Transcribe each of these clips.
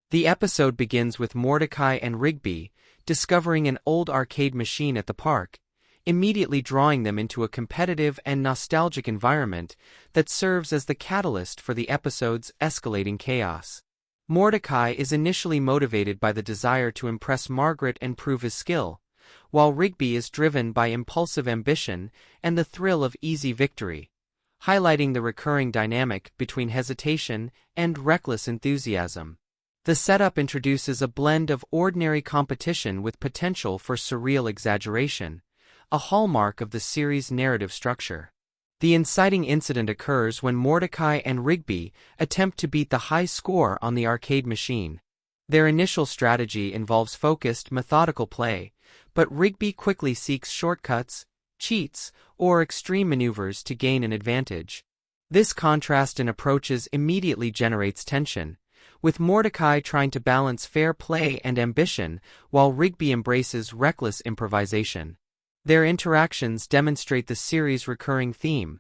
The episode begins with Mordecai and Rigby discovering an old arcade machine at the park, immediately drawing them into a competitive and nostalgic environment that serves as the catalyst for the episode's escalating chaos. Mordecai is initially motivated by the desire to impress Margaret and prove his skill, while Rigby is driven by impulsive ambition and the thrill of easy victory, highlighting the recurring dynamic between hesitation and reckless enthusiasm. The setup introduces a blend of ordinary competition with potential for surreal exaggeration, a hallmark of the series' narrative structure. The inciting incident occurs when Mordecai and Rigby attempt to beat the high score on the arcade machine. Their initial strategy involves focused, methodical play, but Rigby quickly seeks shortcuts, cheats, or extreme maneuvers to gain an advantage. This contrast in approaches immediately generates tension, with Mordecai trying to balance fair play and ambition while Rigby embraces reckless improvisation. Their interactions demonstrate the series' recurring theme.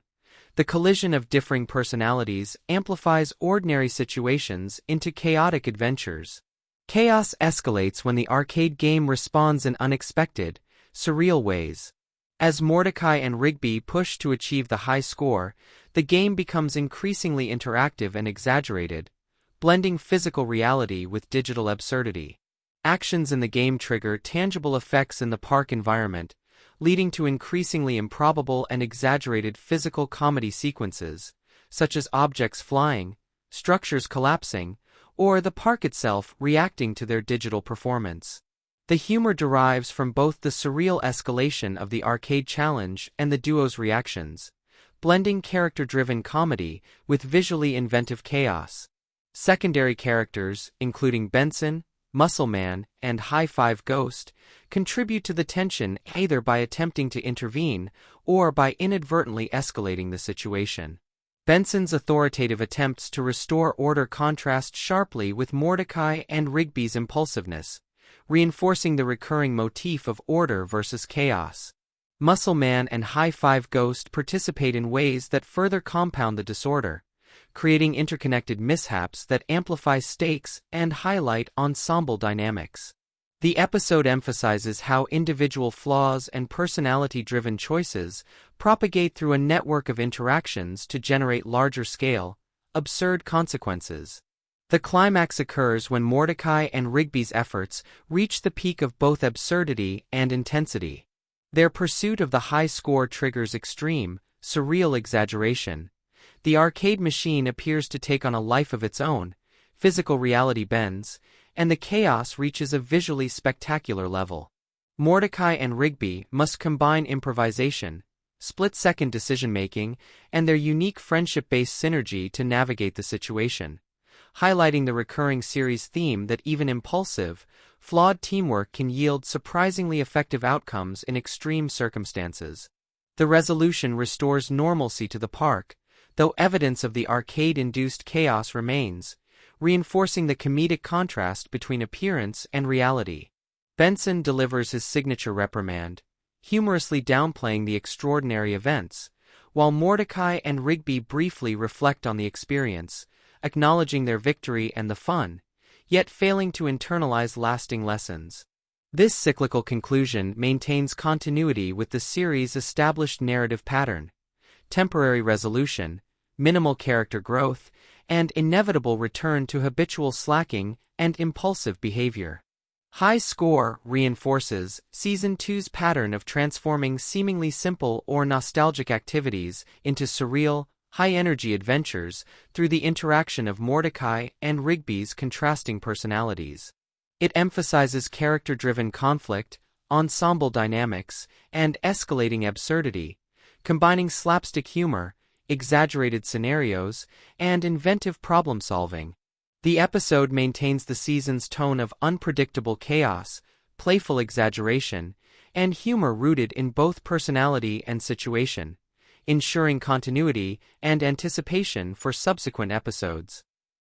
The collision of differing personalities amplifies ordinary situations into chaotic adventures. Chaos escalates when the arcade game responds in unexpected, surreal ways. As Mordecai and Rigby push to achieve the high score, the game becomes increasingly interactive and exaggerated, blending physical reality with digital absurdity. Actions in the game trigger tangible effects in the park environment, leading to increasingly improbable and exaggerated physical comedy sequences, such as objects flying, structures collapsing, or the park itself reacting to their digital performance. The humor derives from both the surreal escalation of the arcade challenge and the duo's reactions, blending character-driven comedy with visually inventive chaos. Secondary characters, including Benson, Muscle Man, and High Five Ghost, contribute to the tension either by attempting to intervene or by inadvertently escalating the situation. Benson's authoritative attempts to restore order contrast sharply with Mordecai and Rigby's impulsiveness, reinforcing the recurring motif of order versus chaos. Muscle Man and High Five Ghost participate in ways that further compound the disorder, creating interconnected mishaps that amplify stakes and highlight ensemble dynamics. The episode emphasizes how individual flaws and personality-driven choices propagate through a network of interactions to generate larger-scale, absurd consequences. The climax occurs when Mordecai and Rigby's efforts reach the peak of both absurdity and intensity. Their pursuit of the high score triggers extreme, surreal exaggeration. The arcade machine appears to take on a life of its own, physical reality bends, and the chaos reaches a visually spectacular level. Mordecai and Rigby must combine improvisation, split-second decision-making, and their unique friendship-based synergy to navigate the situation, highlighting the recurring series theme that even impulsive, flawed teamwork can yield surprisingly effective outcomes in extreme circumstances. The resolution restores normalcy to the park, though evidence of the arcade-induced chaos remains, reinforcing the comedic contrast between appearance and reality. Benson delivers his signature reprimand, humorously downplaying the extraordinary events, while Mordecai and Rigby briefly reflect on the experience, acknowledging their victory and the fun, yet failing to internalize lasting lessons. This cyclical conclusion maintains continuity with the series' established narrative pattern: temporary resolution, minimal character growth, and inevitable return to habitual slacking and impulsive behavior. High Score reinforces Season 2's pattern of transforming seemingly simple or nostalgic activities into surreal, high-energy adventures through the interaction of Mordecai and Rigby's contrasting personalities. It emphasizes character-driven conflict, ensemble dynamics, and escalating absurdity, combining slapstick humor, exaggerated scenarios, and inventive problem-solving. The episode maintains the season's tone of unpredictable chaos, playful exaggeration, and humor rooted in both personality and situation, ensuring continuity and anticipation for subsequent episodes.